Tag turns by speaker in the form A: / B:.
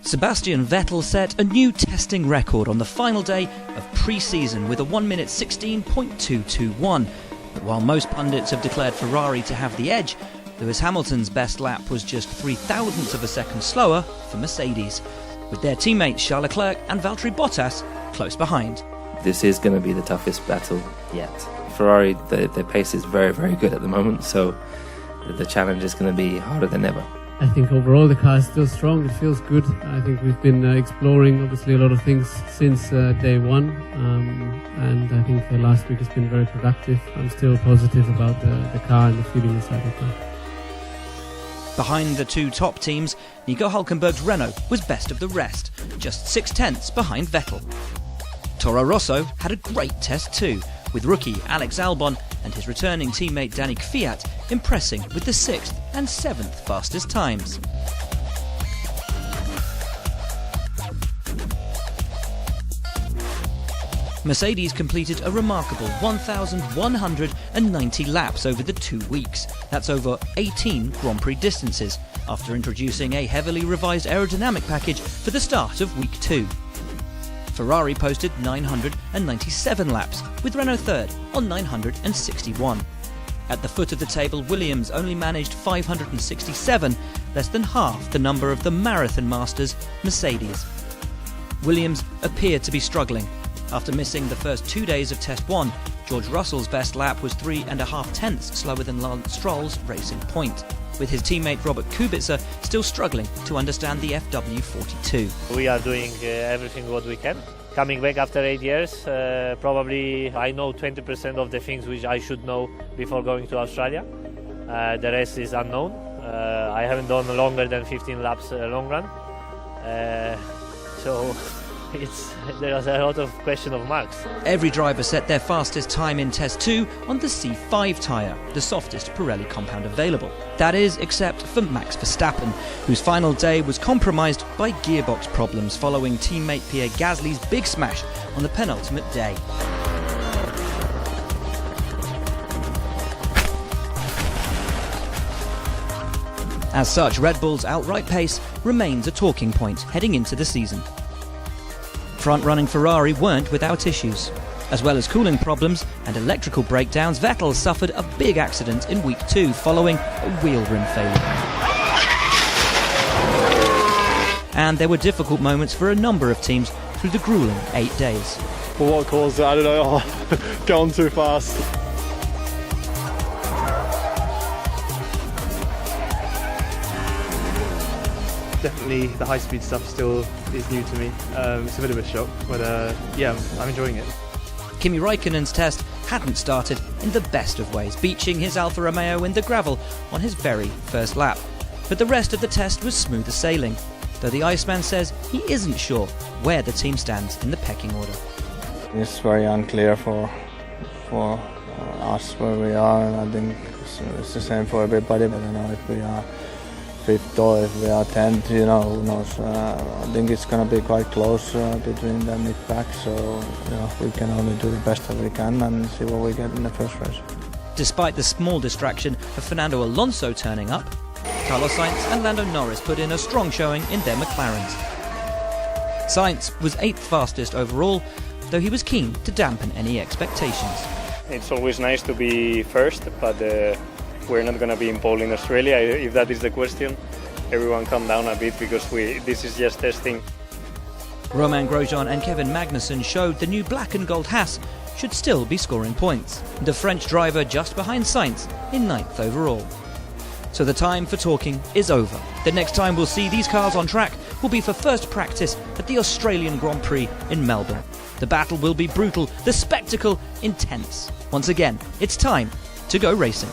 A: Sebastian Vettel set a new testing record on the final day of pre-season with a 1 minute 16.221. But while most pundits have declared Ferrari to have the edge, Lewis Hamilton's best lap was just 0.03 of a second slower for Mercedes, with their teammates Charles Leclerc and Valtteri Bottas close behind.
B: This is going to be the toughest battle yet. Ferrari, their pace is very, very good at the moment, so the challenge is going to be harder than ever.
C: I think overall the car is still strong, it feels good. I think we've been exploring obviously a lot of things since day one, and I think last week has been very productive. I'm still positive about the car and the feeling inside the car.
A: Behind the two top teams, Nico Hülkenberg's Renault was best of the rest, just 0.6 behind Vettel. Toro Rosso had a great test too, with rookie Alex Albon and his returning teammate Danny Kvyat impressing with the 6th and 7th fastest times. Mercedes completed a remarkable 1,190 laps over the 2 weeks. That's over 18 Grand Prix distances, after introducing a heavily revised aerodynamic package for the start of week 2. Ferrari posted 997 laps, with Renault third on 961. At the foot of the table, Williams only managed 567, less than half the number of the marathon masters, Mercedes. Williams appeared to be struggling. After missing the first 2 days of Test 1, George Russell's best lap was 3.5 tenths slower than Lance Stroll's racing point, with his teammate Robert Kubica still struggling to understand the FW42.
D: We are doing everything what we can. Coming back after 8 years, probably I know 20% of the things which I should know before going to Australia. The rest is unknown. I haven't done longer than 15 laps long run. So there's a lot of question of marks.
A: Every driver set their fastest time in Test 2 on the C5 tyre, the softest Pirelli compound available. That is, except for Max Verstappen, whose final day was compromised by gearbox problems following teammate Pierre Gasly's big smash on the penultimate day. As such, Red Bull's outright pace remains a talking point heading into the season. Front-running Ferrari weren't without issues. As well as cooling problems and electrical breakdowns, Vettel suffered a big accident in week 2 following a wheel rim failure. And there were difficult moments for a number of teams through the grueling 8 days.
E: Well, what caused it? I don't know. Gone too fast. Definitely the high-speed stuff still is new to me. It's a bit of a shock, but yeah, I'm enjoying it.
A: Kimi Räikkönen's test hadn't started in the best of ways, beaching his Alfa Romeo in the gravel on his very first lap. But the rest of the test was smoother sailing, though the Iceman says he isn't sure where the team stands in the pecking order.
F: It's very unclear for us where we are, and I think it's the same for everybody. But I don't know if we are 5th or if we are 10th, who knows. I think it's going to be quite close between the mid-pack, so we can only do the best that we can and see what we get in the first race.
A: Despite the small distraction of Fernando Alonso turning up, Carlos Sainz and Lando Norris put in a strong showing in their McLarens. Sainz was 8th fastest overall, though he was keen to dampen any expectations.
G: It's always nice to be first, but we're not going to be in pole in Australia, if that is the question. Everyone calm down a bit, because this is just testing.
A: Romain Grosjean and Kevin Magnussen showed the new black and gold Haas should still be scoring points. The French driver just behind Sainz in 9th overall. So the time for talking is over. The next time we'll see these cars on track will be for first practice at the Australian Grand Prix in Melbourne. The battle will be brutal, the spectacle intense. Once again, it's time to go racing.